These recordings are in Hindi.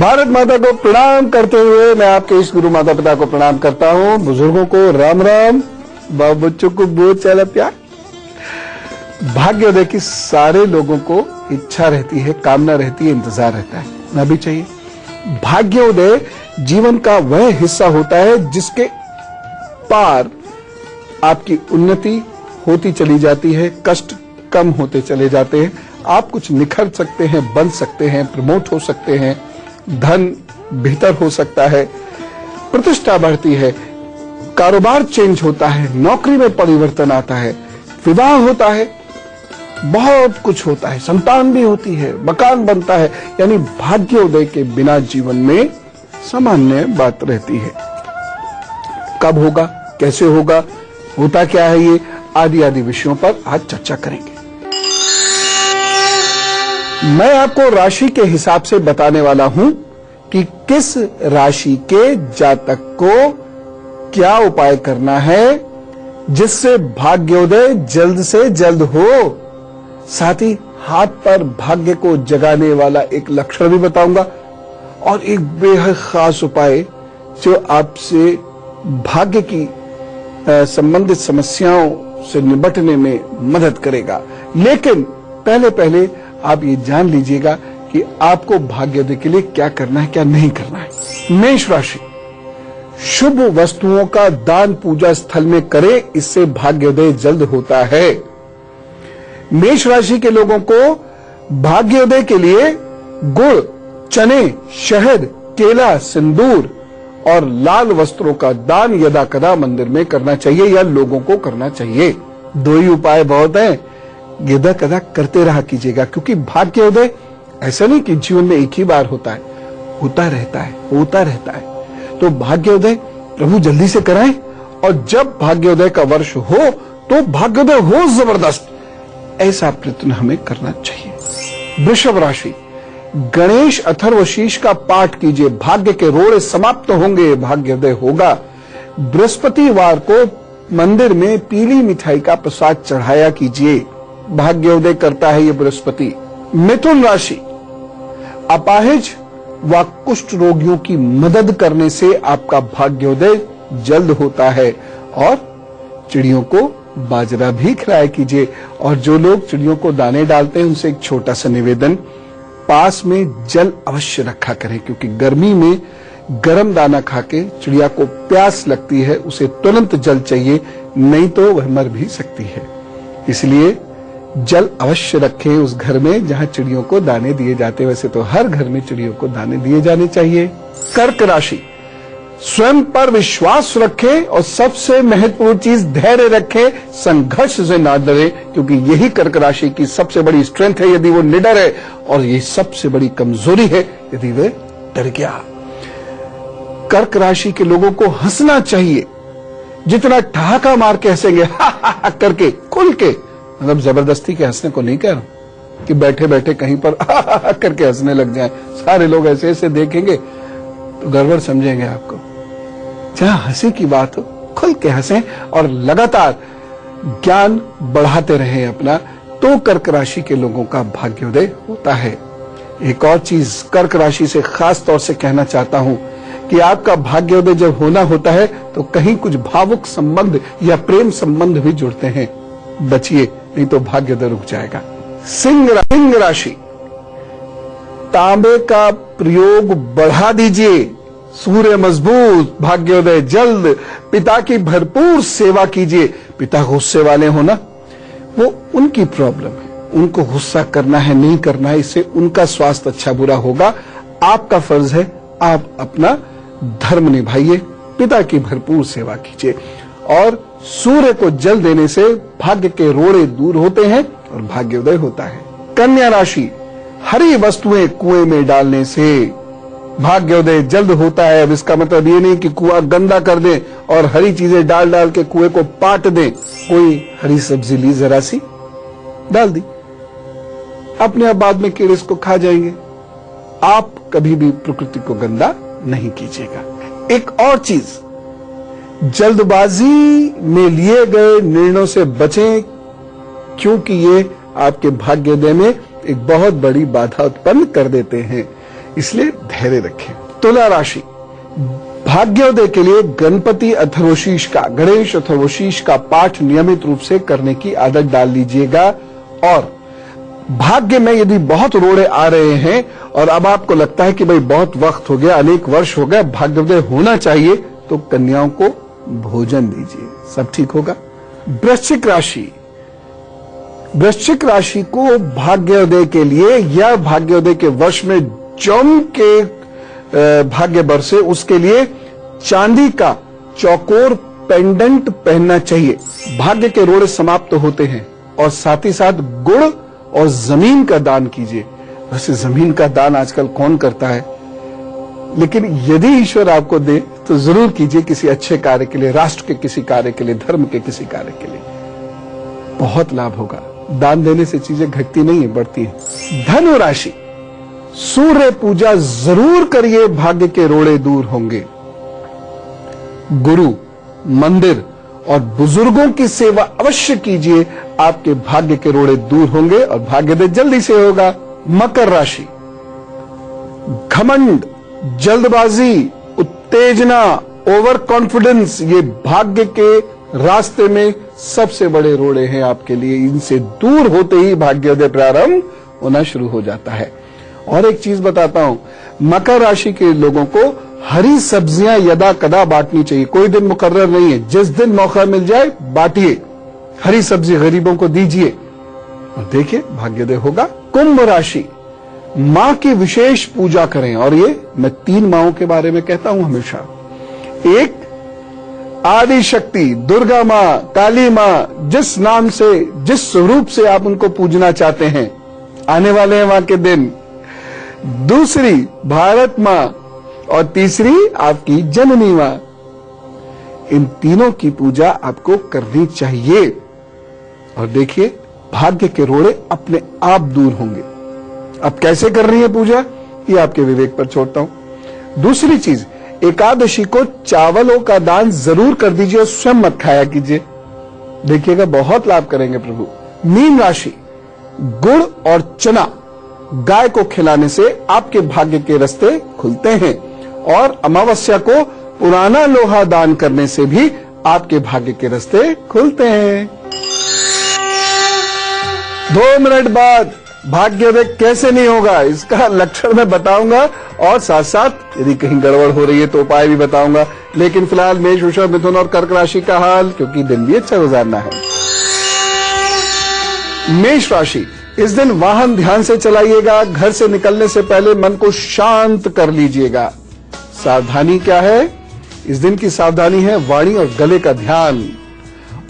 भारत माता को प्रणाम करते हुए मैं आपके इस गुरु माता पिता को प्रणाम करता हूं। बुजुर्गों को राम राम, बाल बच्चों को बहुत सारा प्यार। भाग्योदय की सारे लोगों को इच्छा रहती है, कामना रहती है, इंतजार रहता है, ना भी चाहिए। भाग्योदय जीवन का वह हिस्सा होता है जिसके पार आपकी उन्नति होती चली जाती है, कष्ट कम होते चले जाते हैं, आप कुछ निखर सकते हैं, बन सकते हैं, प्रमोट हो सकते हैं, धन बेहतर हो सकता है, प्रतिष्ठा बढ़ती है, कारोबार चेंज होता है, नौकरी में परिवर्तन आता है, विवाह होता है, बहुत कुछ होता है, संतान भी होती है, मकान बनता है। यानी भाग्योदय के बिना जीवन में सामान्य बात रहती है। कब होगा, कैसे होगा, होता क्या है, ये आदि आदि विषयों पर आज चर्चा करेंगे। मैं आपको राशि के हिसाब से बताने वाला हूं कि किस राशि के जातक को क्या उपाय करना है जिससे भाग्योदय जल्द से जल्द हो। साथ ही हाथ पर भाग्य को जगाने वाला एक लक्षण भी बताऊंगा और एक बेहद खास उपाय जो आपसे भाग्य की संबंधित समस्याओं से निपटने में मदद करेगा। लेकिन पहले आप ये जान लीजिएगा कि आपको भाग्योदय के लिए क्या करना है, क्या नहीं करना है। मेष राशि, शुभ वस्तुओं का दान पूजा स्थल में करें, इससे भाग्योदय जल्द होता है। मेष राशि के लोगों को भाग्योदय के लिए गुड़, चने, शहद, केला, सिंदूर और लाल वस्त्रों का दान यदा कदा मंदिर में करना चाहिए या लोगों को करना चाहिए। दो ही उपाय बहुत हैं, यदा कदा करते रहा कीजिएगा, क्योंकि भाग्योदय ऐसा नहीं कि जीवन में एक ही बार होता है, होता रहता है। तो भाग्योदय प्रभु जल्दी से कराएं और जब भाग्योदय का वर्ष हो तो भाग्योदय हो जबरदस्त, ऐसा प्रयत्न हमें करना चाहिए। वृषभ राशि, गणेश अथर्वशीष का पाठ कीजिए, भाग्य के रोड़े समाप्त होंगे, भाग्योदय होगा। बृहस्पतिवार को मंदिर में पीली मिठाई का प्रसाद चढ़ाया कीजिए, भाग्योदय करता है ये बृहस्पति। मिथुन राशि, अपाहिज व कुष्ठ रोगियों की मदद करने से आपका भाग्योदय जल्द होता है। और चिड़ियों को बाजरा भी खिलाया कीजिए। और जो लोग चिड़ियों को दाने डालते हैं उनसे एक छोटा सा निवेदन, पास में जल अवश्य रखा करें, क्योंकि गर्मी में गर्म दाना खा के चिड़िया को प्यास लगती है, उसे तुरंत जल चाहिए, नहीं तो वह मर भी सकती है। इसलिए जल अवश्य रखें उस घर में जहां चिड़ियों को दाने दिए जाते हैं। वैसे तो हर घर में चिड़ियों को दाने दिए जाने चाहिए। कर्क राशि, स्वयं पर विश्वास रखें और सबसे महत्वपूर्ण चीज धैर्य रखें, संघर्ष से ना डरे, क्योंकि यही कर्क राशि की सबसे बड़ी स्ट्रेंथ है यदि वो निडर है, और ये सबसे बड़ी कमजोरी है यदि वे डर गया। कर्क राशि के लोगों को हंसना चाहिए, जितना ठहाका मार के हंसेंगे हा करके, खुल के, मतलब जबरदस्ती के हंसने को नहीं कह रहा कि बैठे बैठे कहीं पर हा करके हंसने लग जाएं। सारे लोग ऐसे ऐसे देखेंगे तो गड़बड़ समझेंगे आपको। जहां हंसी की बात हो खुल के हंसें और लगातार ज्ञान बढ़ाते रहें अपना, तो कर्क राशि के लोगों का भाग्योदय होता है। एक और चीज कर्क राशि से खास तौर से कहना चाहता हूं कि आपका भाग्योदय जब होना होता है तो कहीं कुछ भावुक संबंध या प्रेम संबंध भी जुड़ते हैं, बचिए, नहीं तो भाग्योदय रुक जाएगा। सिंह राशि, तांबे का प्रयोग बढ़ा दीजिए, सूर्य मजबूत, भाग्योदय जल्द। पिता की भरपूर सेवा कीजिए। पिता गुस्से वाले हो ना, वो उनकी प्रॉब्लम है, उनको गुस्सा करना है नहीं करना है, इससे उनका स्वास्थ्य अच्छा बुरा होगा। आपका फर्ज है आप अपना धर्म निभाइए, पिता की भरपूर सेवा कीजिए। और सूर्य को जल देने से भाग्य के रोड़े दूर होते हैं और भाग्योदय होता है। कन्या राशि, हरी वस्तुएं कुएं में डालने से भाग्योदय जल्द होता है। अब इसका मतलब ये नहीं कि कुआं गंदा कर दें और हरी चीजें डाल डाल के कुएं को पाट दें। कोई हरी सब्जी ली, जरा सी डाल दी, अपने आप बाद में कीड़े इसको खा जाएंगे। आप कभी भी प्रकृति को गंदा नहीं कीजिएगा। एक और चीज, जल्दबाजी में लिए गए निर्णयों से बचें, क्योंकि ये आपके भाग्योदय में एक बहुत बड़ी बाधा उत्पन्न कर देते हैं। इसलिए धैर्य रखें। तुला राशि, भाग्योदय के लिए गणपति अथर्वशीष का, गणेश अथर्वशीष का पाठ नियमित रूप से करने की आदत डाल लीजिएगा। और भाग्य में यदि बहुत रोड़े आ रहे हैं और अब आपको लगता है कि भाई बहुत वक्त हो गया, अनेक वर्ष हो गए, भाग्योदय होना चाहिए, तो कन्याओं को भोजन दीजिए, सब ठीक होगा। वृश्चिक राशि, वृश्चिक राशि को भाग्योदय के लिए या भाग्योदय के वर्ष में जम के भाग्य बरसे, उसके लिए चांदी का चौकोर पेंडेंट पहनना चाहिए। भाग्य के रोड़े समाप्त होते हैं। और साथ ही साथ गुड़ और जमीन का दान कीजिए। वैसे जमीन का दान आजकल कौन करता है, लेकिन यदि ईश्वर आपको दे तो जरूर कीजिए, किसी अच्छे कार्य के लिए, राष्ट्र के किसी कार्य के लिए, धर्म के किसी कार्य के लिए, बहुत लाभ होगा। दान देने से चीजें घटती नहीं है, बढ़ती है। धनु राशि, सूर्य पूजा जरूर करिए, भाग्य के रोड़े दूर होंगे। गुरु, मंदिर और बुजुर्गों की सेवा अवश्य कीजिए, आपके भाग्य के रोड़े दूर होंगे और भाग्योदय जल्दी से होगा। मकर राशि, घमंड, जल्दबाजी, उत्तेजना, ओवर कॉन्फिडेंस, ये भाग्य के रास्ते में सबसे बड़े रोड़े हैं आपके लिए। इनसे दूर होते ही भाग्योदय प्रारंभ होना शुरू हो जाता है। और एक चीज बताता हूं, मकर राशि के लोगों को हरी सब्जियां यदा कदा बांटनी चाहिए। कोई दिन मुकर्रर नहीं है, जिस दिन मौका मिल जाए बांटिए, हरी सब्जी गरीबों को दीजिए और देखिए भाग्योदय होगा। कुंभ राशि, मां की विशेष पूजा करें। और ये मैं 3 मांओं के बारे में कहता हूं हमेशा। एक, आदि शक्ति, दुर्गा मां, काली मां, जिस नाम से, जिस स्वरूप से आप उनको पूजना चाहते हैं, आने वाले हैं मां के दिन। दूसरी, भारत मां, और तीसरी आपकी जननी मां। इन तीनों की पूजा आपको करनी चाहिए और देखिए भाग्य के रोड़े अपने आप दूर होंगे। अब कैसे कर रही है पूजा, ये आपके विवेक पर छोड़ता हूं। दूसरी चीज, एकादशी को चावलों का दान जरूर कर दीजिए और स्वयं मत खाया कीजिए, देखिएगा बहुत लाभ करेंगे प्रभु। मीन राशि, गुड़ और चना गाय को खिलाने से आपके भाग्य के रास्ते खुलते हैं और अमावस्या को पुराना लोहा दान करने से भी आपके भाग्य के रास्ते खुलते हैं। 2 मिनट बाद भाग्योदय कैसे नहीं होगा, इसका लक्षण मैं बताऊंगा और साथ साथ यदि कहीं गड़बड़ हो रही है तो उपाय भी बताऊंगा। लेकिन फिलहाल मेष, वृषभ, मिथुन और कर्क राशि का हाल, क्योंकि दिन भी अच्छा गुजारना है। मेष राशि, इस दिन वाहन ध्यान से चलाइएगा। घर से निकलने से पहले मन को शांत कर लीजिएगा। सावधानी क्या है, इस दिन की सावधानी है वाणी और गले का ध्यान।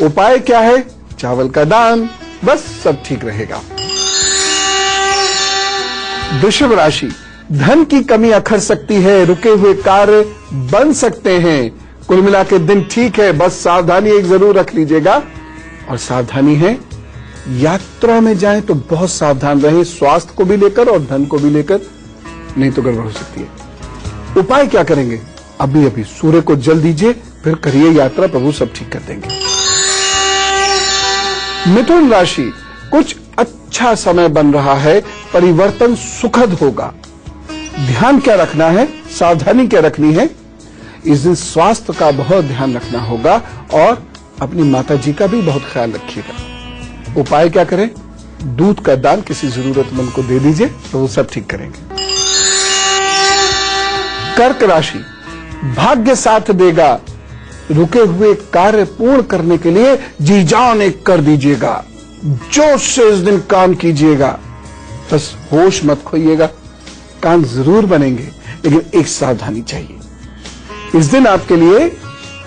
उपाय क्या है, चावल का दान, बस सब ठीक रहेगा। वृषभ राशि, धन की कमी अखर सकती है, रुके हुए कार्य बन सकते हैं। कुल मिला के दिन ठीक है, बस सावधानी एक जरूर रख लीजिएगा। और सावधानी है, यात्रा में जाएं तो बहुत सावधान रहें, स्वास्थ्य को भी लेकर और धन को भी लेकर, नहीं तो गड़बड़ हो सकती है। उपाय क्या करेंगे, अभी अभी सूर्य को जल दीजिए, फिर करिए यात्रा, प्रभु सब ठीक कर देंगे। मिथुन राशि, कुछ अच्छा समय बन रहा है, परिवर्तन सुखद होगा। ध्यान क्या रखना है, सावधानी क्या रखनी है, इस दिन स्वास्थ्य का बहुत ध्यान रखना होगा और अपनी माता जी का भी बहुत ख्याल रखिएगा। उपाय क्या करें, दूध का दान किसी जरूरतमंद को दे दीजिए तो वो सब ठीक करेंगे। कर्क राशि, भाग्य साथ देगा, रुके हुए कार्य पूर्ण करने के लिए जी जान एक कर दीजिएगा। जोश से इस दिन काम कीजिएगा, बस होश मत खोइएगा। काम जरूर बनेंगे, लेकिन एक सावधानी चाहिए। इस दिन आपके लिए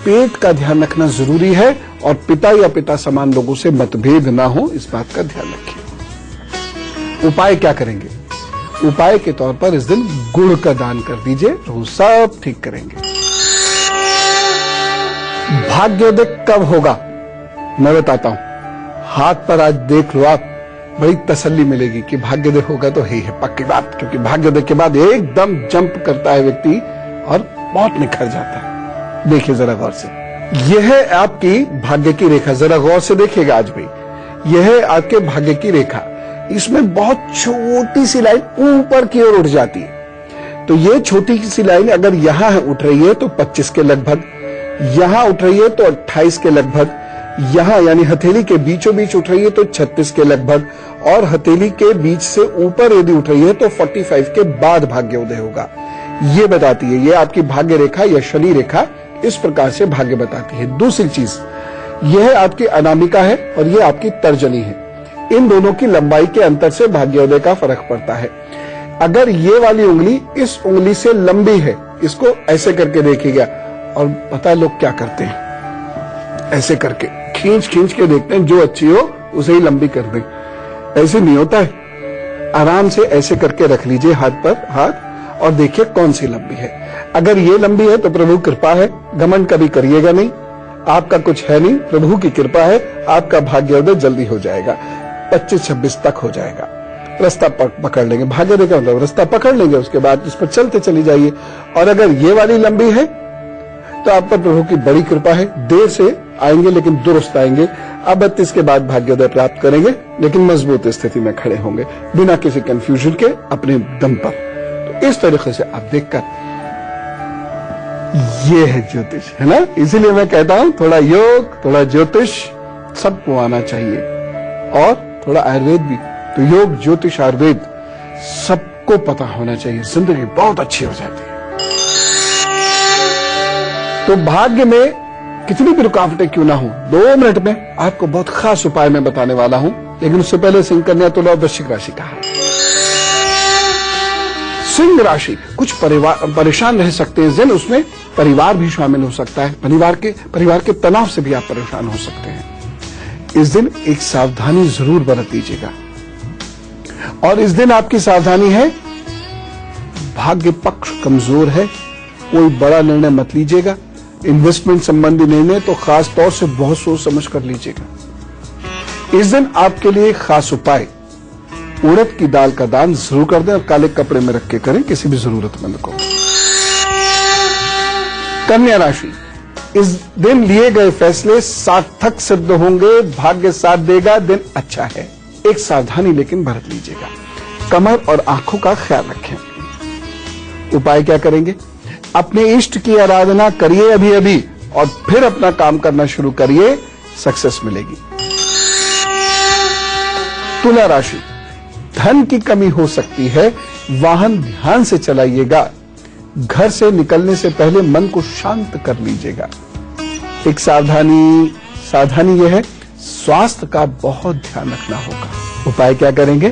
पेट का ध्यान रखना जरूरी है और पिता या पिता समान लोगों से मतभेद ना हो, इस बात का ध्यान रखिए। उपाय क्या करेंगे, उपाय के तौर पर इस दिन गुड़ का दान कर दीजिए, तो सब ठीक करेंगे। भाग्योदय कब होगा मैं बताता हूं, हाथ पर आज देख लो आप, बड़ी तसल्ली मिलेगी कि भाग्योदय होगा तो है पक्की बात, क्योंकि भाग्योदय के बाद एकदम जंप करता है व्यक्ति और बहुत निखर जाता है। देखिए जरा गौर से, यह है आपकी भाग्य की रेखा, जरा गौर से देखिएगा आज भी, यह है आपके भाग्य की रेखा। इसमें बहुत छोटी सी लाइन ऊपर की ओर उठ जाती है। तो ये छोटी सी लाइन अगर यहां उठ रही है तो 25 के लगभग, यहां उठ रही है तो 28 के लगभग, यहां यानी हथेली के बीचों बीच उठ रही है तो 36 के लगभग, और हथेली के बीच से ऊपर यदि उठ रही है तो 45 के बाद भाग्योदय होगा। ये बताती है, ये आपकी भाग्य रेखा या शनि रेखा इस प्रकार से भाग्य बताती है। दूसरी चीज, यह आपकी अनामिका है और यह आपकी तर्जनी है। इन दोनों की लंबाई के अंतर से भाग्योदय का फर्क पड़ता है। अगर ये वाली उंगली इस उंगली से लंबी है, इसको ऐसे करके देखिएगा, और पता है लोग क्या करते हैं, ऐसे करके खींच खींच के देखते हैं, जो अच्छी हो उसे ही लंबी कर दें। ऐसे नहीं होता है, आराम से ऐसे करके रख लीजिए हाथ पर हाथ और देखिए कौन सी लंबी है। अगर ये लंबी है तो प्रभु कृपा है, घमंड कभी करिएगा नहीं, आपका कुछ है नहीं, प्रभु की कृपा है, आपका भाग्योदय जल्दी हो जाएगा, 25-26 तक हो जाएगा। रास्ता पकड़ लेंगे, भाग्य रेखा मतलब रास्ता पकड़ लेंगे, उसके बाद उस पर चलते चली जाइए। और अगर ये वाली लंबी है तो आप पर प्रभु की बड़ी कृपा है, देर से आएंगे लेकिन दुरुस्त आएंगे। अब 32 के बाद भाग्योदय प्राप्त करेंगे, लेकिन मजबूत स्थिति में खड़े होंगे बिना किसी कंफ्यूजन के, अपने दम पर। तो इस तरीके से आप देखकर, ये है ज्योतिष, है ना। इसीलिए मैं कहता हूं थोड़ा योग, थोड़ा ज्योतिष सबको आना चाहिए, और थोड़ा आयुर्वेद भी। तो योग, ज्योतिष, आयुर्वेद सबको पता होना चाहिए, जिंदगी बहुत अच्छी हो जाती है। तो भाग्य में कितनी भी रुकावटें क्यों ना हो, 2 मिनट में आपको बहुत खास उपाय मैं बताने वाला हूं। लेकिन उससे पहले सिंह, कन्या, तुला और वृश्चिक राशि का है। सिंह राशि कुछ परेशान रह सकते हैं जिन, उसमें परिवार भी शामिल हो सकता है। परिवार के तनाव से भी आप परेशान हो सकते हैं। इस दिन एक सावधानी जरूर बरत लीजिएगा, और इस दिन आपकी सावधानी है, भाग्य पक्ष कमजोर है, कोई बड़ा निर्णय मत लीजिएगा। इन्वेस्टमेंट संबंधी निर्णय तो खास तौर से बहुत सोच समझ कर लीजिएगा। इस दिन आपके लिए खास उपाय, उड़द की दाल का दान जरूर कर दें और काले कपड़े में रख के करें किसी भी जरूरतमंद को। कन्या राशि, इस दिन लिए गए फैसले सार्थक सिद्ध होंगे, भाग्य साथ देगा, दिन अच्छा है। एक सावधानी लेकिन बरत लीजिएगा, कमर और आंखों का ख्याल रखें। उपाय क्या करेंगे, अपने इष्ट की आराधना करिए अभी अभी, और फिर अपना काम करना शुरू करिए, सक्सेस मिलेगी। तुला राशि, धन की कमी हो सकती है, वाहन ध्यान से चलाइएगा, घर से निकलने से पहले मन को शांत कर लीजिएगा। एक सावधानी यह है, स्वास्थ्य का बहुत ध्यान रखना होगा। उपाय क्या करेंगे,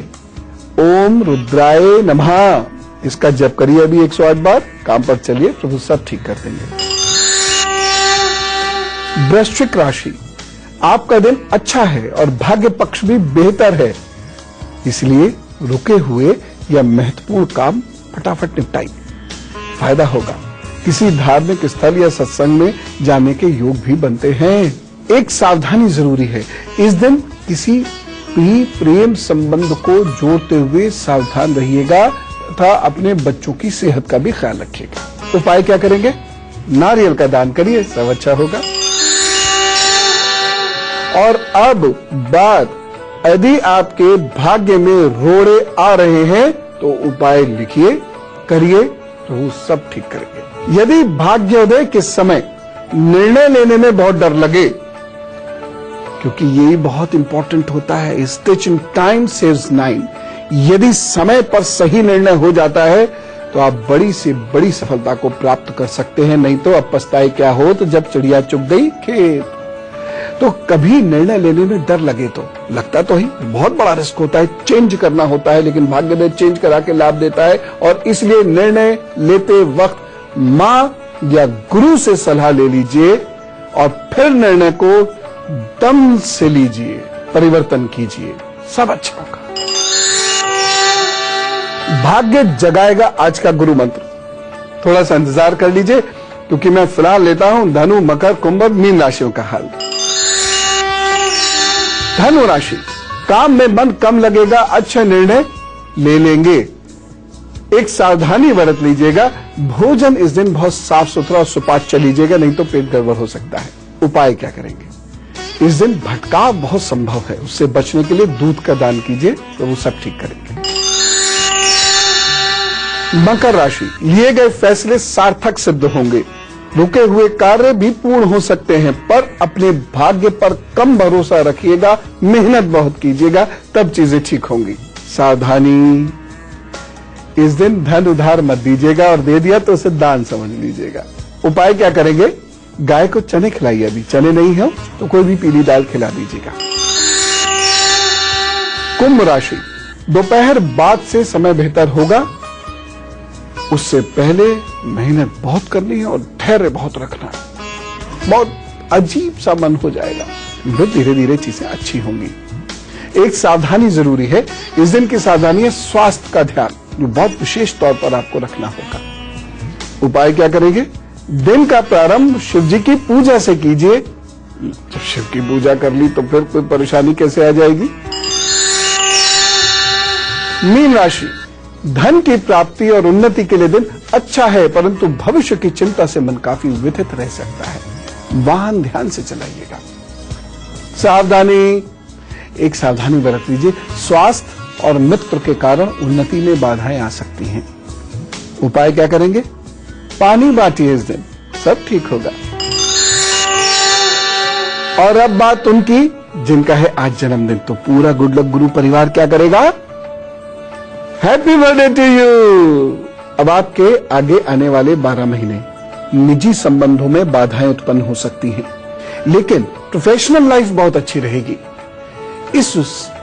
ओम रुद्राय नमः, इसका जप करिए अभी 108 बार, काम पर चलिए, प्रभु सब ठीक कर देंगे। वृश्चिक राशि, आपका दिन अच्छा है और भाग्य पक्ष भी बेहतर है, इसलिए रुके हुए या महत्वपूर्ण काम फटाफट निपटाइए, फायदा होगा। किसी धार्मिक स्थल या सत्संग में जाने के योग भी बनते हैं। एक सावधानी जरूरी है, इस दिन किसी भी प्रेम संबंध को जोड़ते हुए सावधान रहिएगा तथा अपने बच्चों की सेहत का भी ख्याल रखिएगा। उपाय क्या करेंगे, नारियल का दान करिए, सब अच्छा होगा। और अब बात, यदि आपके भाग्य में रोड़े आ रहे हैं तो उपाय लिखिए, करिए, प्रभु सब ठीक करेंगे। यदि भाग्योदय के समय निर्णय लेने में बहुत डर लगे, क्योंकि यही बहुत इंपॉर्टेंट होता है, स्टिच इन टाइम सेव्स 9, यदि समय पर सही निर्णय हो जाता है तो आप बड़ी से बड़ी सफलता को प्राप्त कर सकते हैं। नहीं तो अब पछताए क्या हो, तो जब चिड़िया चुग गई खेत। तो कभी निर्णय लेने में डर लगे तो लगता तो ही बहुत बड़ा रिस्क होता है, चेंज करना होता है, लेकिन भाग्योदय चेंज करा के लाभ देता है। और इसलिए निर्णय लेते वक्त माँ या गुरु से सलाह ले लीजिए और फिर निर्णय को दम से लीजिए, परिवर्तन कीजिए, सब अच्छा होगा। भाग्य जगाएगा आज का गुरु मंत्र, थोड़ा सा इंतजार कर लीजिए, क्योंकि मैं फिलहाल लेता हूं धनु, मकर, कुंभ, मीन राशियों का हाल। धनु राशि, काम में मन कम लगेगा, अच्छे निर्णय ले लेंगे। एक सावधानी बरत लीजिएगा, भोजन इस दिन बहुत साफ सुथरा और सुपाच्य लीजिएगा, नहीं तो पेट गड़बड़ हो सकता है। उपाय क्या करेंगे, इस दिन भटकाव बहुत संभव है, उससे बचने के लिए दूध का दान कीजिए, तो वो सब ठीक करेंगे। मकर राशि, लिए गए फैसले सार्थक सिद्ध होंगे। रुके हुए कार्य भी पूर्ण हो सकते हैं, पर अपने भाग्य पर कम भरोसा रखिएगा, मेहनत बहुत कीजिएगा, तब चीजें ठीक होंगी। सावधानी, इस दिन धन उधार मत दीजिएगा, और दे दिया तो उसे दान समझ लीजिएगा। उपाय क्या करेंगे? गाय को चने खिलाइए। अभी चने नहीं हो तो कोई भी पीली दाल खिला दीजिएगा। कुंभ राशि, दोपहर बाद से समय बेहतर होगा, उससे पहले मेहनत बहुत करनी है और धैर्य बहुत रखना है। बहुत अजीब सा मन हो जाएगा, फिर धीरे धीरे चीजें अच्छी होंगी। एक सावधानी जरूरी है, इस दिन की सावधानी है स्वास्थ्य का ध्यान, जो बहुत विशेष तौर पर आपको रखना होगा। उपाय क्या करेंगे? दिन का प्रारंभ शिव जी की पूजा से कीजिए। जब शिव की पूजा कर ली तो फिर कोई परेशानी कैसे आ जाएगी? मीन राशि, धन की प्राप्ति और उन्नति के लिए दिन अच्छा है, परंतु भविष्य की चिंता से मन काफी व्यथित रह सकता है। वाहन ध्यान से चलाइएगा। सावधानी, एक सावधानी बरत लीजिए, स्वास्थ्य और मित्र के कारण उन्नति में बाधाएं आ सकती हैं। उपाय क्या करेंगे? पानी बांटिए, इस दिन सब ठीक होगा। और अब बात उनकी जिनका है आज जन्मदिन, तो पूरा गुड लक गुरु परिवार क्या करेगा? Happy birthday to you. अब आपके आगे आने वाले 12 महीने निजी संबंधों में बाधाएं उत्पन्न हो सकती हैं, लेकिन प्रोफेशनल लाइफ बहुत अच्छी रहेगी। इस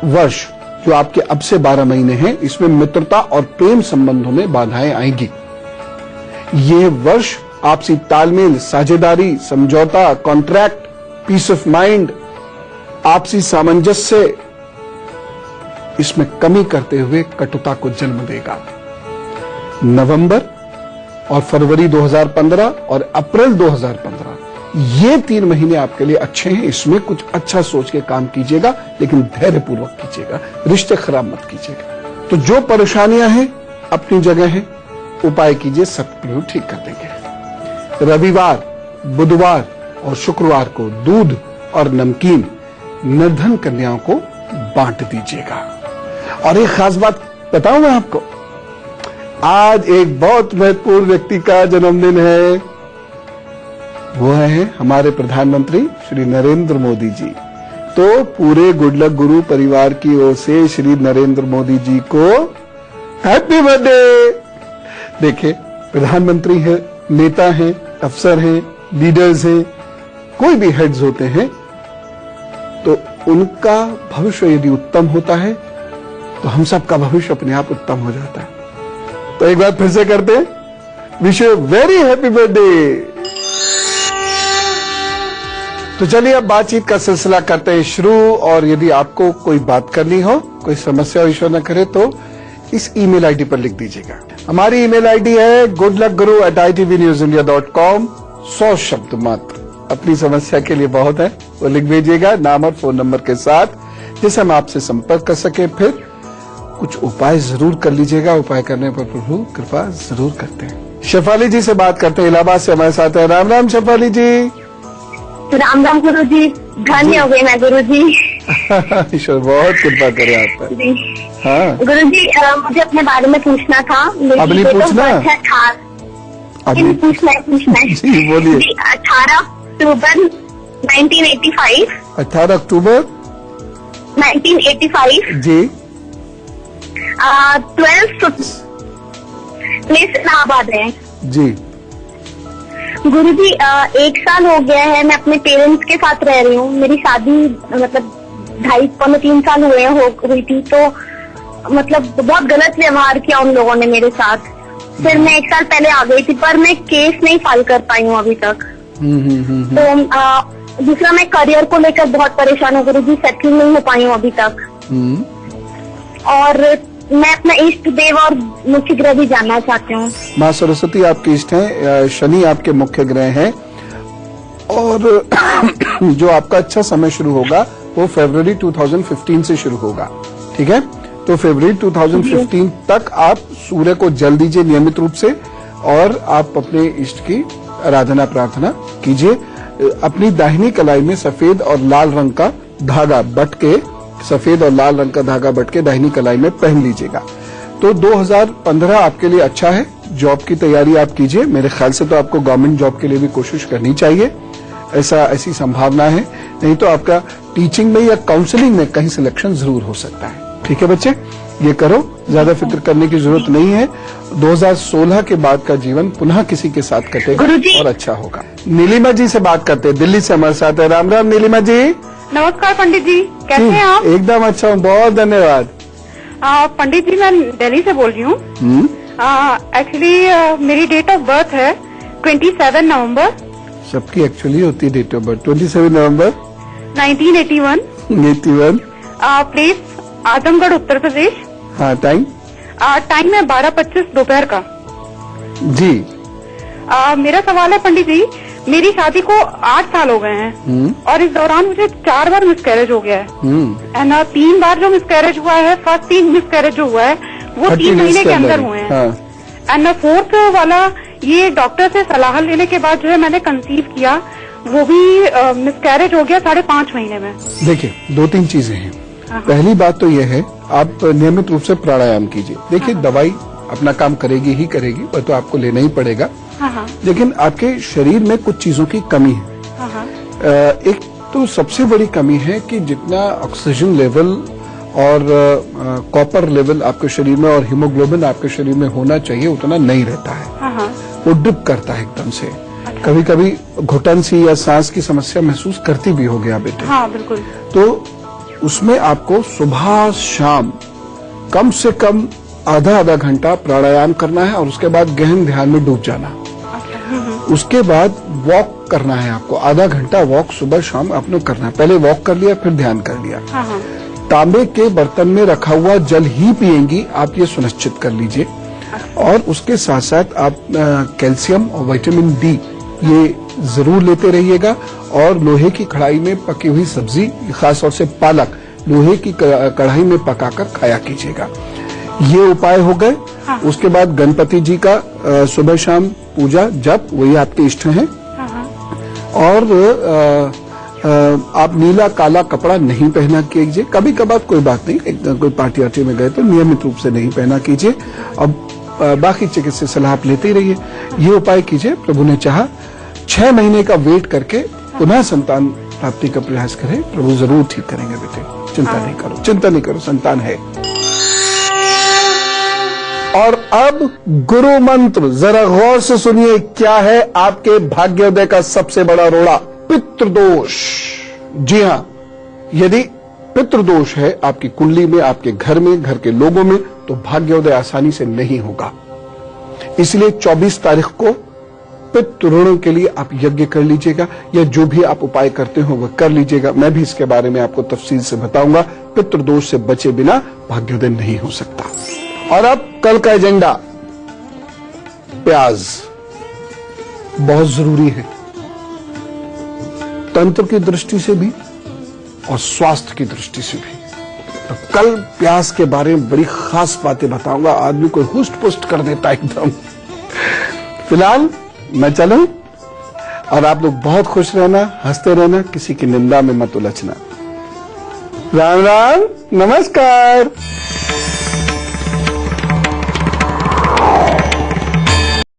वर्ष जो आपके अब से 12 महीने हैं, इसमें मित्रता और प्रेम संबंधों में बाधाएं आएंगी। यह वर्ष आपसी तालमेल, साझेदारी, समझौता, कॉन्ट्रैक्ट, पीस ऑफ माइंड, आपसी सामंजस्य, इसमें कमी करते हुए कटुता को जन्म देगा। नवंबर और फरवरी 2015 और अप्रैल 2015, ये 3 महीने आपके लिए अच्छे हैं। इसमें कुछ अच्छा सोच के काम कीजिएगा, लेकिन धैर्यपूर्वक कीजिएगा, रिश्ते खराब मत कीजिएगा। तो जो परेशानियां हैं अपनी जगह हैं, उपाय कीजिए, सब लोग ठीक कर देंगे। रविवार, बुधवार और शुक्रवार को दूध और नमकीन निर्धन कन्याओं को बांट दीजिएगा। और एक खास बात बताऊं मैं आपको, आज एक बहुत महत्वपूर्ण व्यक्ति का जन्मदिन है। वो है हमारे प्रधानमंत्री श्री नरेंद्र मोदी जी। तो पूरे गुड लक गुरु परिवार की ओर से श्री नरेंद्र मोदी जी को हैप्पी बर्थडे। देखिए, प्रधानमंत्री है, नेता हैं, अफसर हैं, लीडर्स हैं, कोई भी हेड्स होते हैं, तो उनका भविष्य यदि उत्तम होता है तो हम सबका भविष्य अपने आप उत्तम हो जाता है। तो एक बार फिर से करते हैं, wish you very happy birthday. तो चलिए अब बातचीत का सिलसिला करते हैं शुरू। और यदि आपको कोई बात करनी हो, कोई समस्या ईश्वर न करे, तो इस ईमेल आईडी पर लिख दीजिएगा। हमारी ईमेल आईडी है goodluckguru@itvnewsindia.com। 100 शब्द मात्र अपनी समस्या के लिए बहुत है, वो लिख भेजिएगा नाम और फोन नंबर के साथ, जिससे हम आपसे संपर्क कर सके। फिर कुछ उपाय जरूर कर लीजिएगा, उपाय करने पर प्रभु कृपा जरूर करते हैं। शेफाली जी से बात करते हैं, इलाहाबाद से हमारे साथ है। राम राम शेफाली जी। राम राम गुरु जी, धन्य हो गए मैं गुरु जी। ईश्वर बहुत कृपा करे आप पर। हाँ गुरु जी, मुझे अपने बारे में पूछना था। अब नहीं पूछना, अभी पूछना है जी, बोलिए। 18 अक्टूबर 1985। 18 अक्टूबर 1985 जी। 12 प्लेस इलाहाबाद है जी। गुरु जी, 1 साल हो गया है मैं अपने पेरेंट्स के साथ रह रही हूँ। मेरी शादी मतलब 2.5-3 साल हुई थी, तो मतलब बहुत गलत व्यवहार किया उन लोगों ने मेरे साथ। फिर मैं 1 साल पहले आ गई थी, पर मैं केस नहीं फाइल कर पाई हूँ अभी तक। तो दूसरा, मैं करियर को लेकर बहुत परेशान हूँ गुरु जी, सेटल नहीं हो पाई हूँ अभी तक। और मैं अपना इष्ट देव और मुख्य ग्रह भी जानना चाहती हूँ। माँ सरस्वती आपके इष्ट हैं, शनि आपके मुख्य ग्रह हैं, और जो आपका अच्छा समय शुरू होगा वो फरवरी 2015 से शुरू होगा। ठीक है, तो फरवरी 2015 तक आप सूर्य को जल दीजिए नियमित रूप से, और आप अपने इष्ट की आराधना प्रार्थना कीजिए। अपनी दाहिनी कलाई में सफेद और लाल रंग का धागा बट के, सफेद और लाल रंग का धागा बट के दाहिनी कलाई में पहन लीजिएगा। तो 2015 आपके लिए अच्छा है, जॉब की तैयारी आप कीजिए। मेरे ख्याल से तो आपको गवर्नमेंट जॉब के लिए भी कोशिश करनी चाहिए, ऐसी संभावना है। नहीं तो आपका टीचिंग में या काउंसलिंग में कहीं सिलेक्शन जरूर हो सकता है। ठीक है बच्चे, ये करो, ज्यादा फिक्र करने की जरूरत नहीं है। 2016 के बाद का जीवन पुनः किसी के साथ कटेगा और अच्छा होगा। नीलिमा जी से बात करते हैं, दिल्ली से हमारे साथ है। राम राम नीलिमा जी। नमस्कार पंडित जी, कैसे हैं आप? एकदम अच्छा हूँ, बहुत धन्यवाद। पंडित जी, मैं दिल्ली से बोल रही हूँ। एक्चुअली मेरी डेट ऑफ बर्थ है 27 नवंबर। सबकी एक्चुअली होती है date of birth 27 November 1981। 81। Place Azamgarh, Uttar Pradesh. हाँ, टाइम है 12:25 दोपहर का। जी। मेरा सवाल है पंडित जी, मेरी शादी को 8 साल हो गए हैं और इस दौरान मुझे 4 बार मिसकैरेज हो गया है। एंड 3 बार जो मिसकैरेज हुआ है, फर्स्ट 3 मिसकैरेज जो हुआ है वो 3 महीने के अंदर हुए हैं। एंड 4th वाला ये डॉक्टर से सलाह लेने के बाद जो है मैंने कंसीव किया, वो भी मिसकैरेज हो गया 5.5 महीने में। देखिए, 2-3 चीजें हैं। पहली बात तो यह है, आप नियमित रूप से प्राणायाम कीजिए। देखिए, दवाई अपना काम करेगी ही करेगी, वह तो आपको लेना ही पड़ेगा। लेकिन आपके शरीर में कुछ चीजों की कमी है। एक तो सबसे बड़ी कमी है कि जितना ऑक्सीजन लेवल और कॉपर लेवल आपके शरीर में और हीमोग्लोबिन आपके शरीर में होना चाहिए, उतना नहीं रहता है। वो ड्रिप करता है एकदम से। कभी कभी घुटन सी या सांस की समस्या महसूस करती भी हो गया बेटे। हाँ, बिल्कुल। तो उसमें आपको सुबह शाम कम से कम आधा घंटा प्राणायाम करना है और उसके बाद गहन ध्यान में डूब जाना। उसके बाद वॉक करना है आपको, आधा घंटा वॉक सुबह शाम आपने करना है। पहले वॉक कर लिया, फिर ध्यान कर लिया। तांबे के बर्तन में रखा हुआ जल ही पिएंगी, आप ये सुनिश्चित कर लीजिए। और उसके साथ साथ आप कैल्शियम और विटामिन डी ये जरूर लेते रहिएगा। और लोहे की कढ़ाई में पकी हुई सब्जी, खासतौर से पालक, लोहे की कढ़ाई में पकाकर खाया कीजिएगा। ये उपाय हो गए। उसके बाद गणपति जी का सुबह शाम पूजा जप, वही आपके इष्ट हैं। और आप नीला काला कपड़ा नहीं पहना कीजिए। कभी कभार कोई बात नहीं, एकदम कोई पार्टी आर्टी में गए तो नियमित रूप से नहीं पहना कीजिए। अब बाकी चिकित्सा सलाह आप लेते ही रहिए। ये उपाय कीजिए, प्रभु ने चाहा 6 महीने का वेट करके पुनः संतान प्राप्ति का प्रयास करें, प्रभु जरूर ठीक करेंगे बेटे। चिंता नहीं करो, संतान है। और अब गुरु मंत्र जरा गौर से सुनिए, क्या है आपके भाग्योदय का सबसे बड़ा रोड़ा? पितृदोष। जी हां, यदि पितृदोष है आपकी कुंडली में, आपके घर में, घर के लोगों में, तो भाग्योदय आसानी से नहीं होगा। इसलिए 24 तारीख को पितृऋण के लिए आप यज्ञ कर लीजिएगा, या जो भी आप उपाय करते हो वह कर लीजिएगा। मैं भी इसके बारे में आपको तफसील से बताऊंगा। पितृदोष से बचे बिना भाग्योदय नहीं हो सकता। और अब कल का एजेंडा, प्याज बहुत जरूरी है, तंत्र की दृष्टि से भी और स्वास्थ्य की दृष्टि से भी। तो कल प्याज के बारे में बड़ी खास बातें बताऊंगा, आदमी को हुष्ट पुष्ट कर देता एकदम। फिलहाल मैं चलूं, और आप लोग बहुत खुश रहना, हंसते रहना, किसी की निंदा में मत उलझना। राम राम, नमस्कार।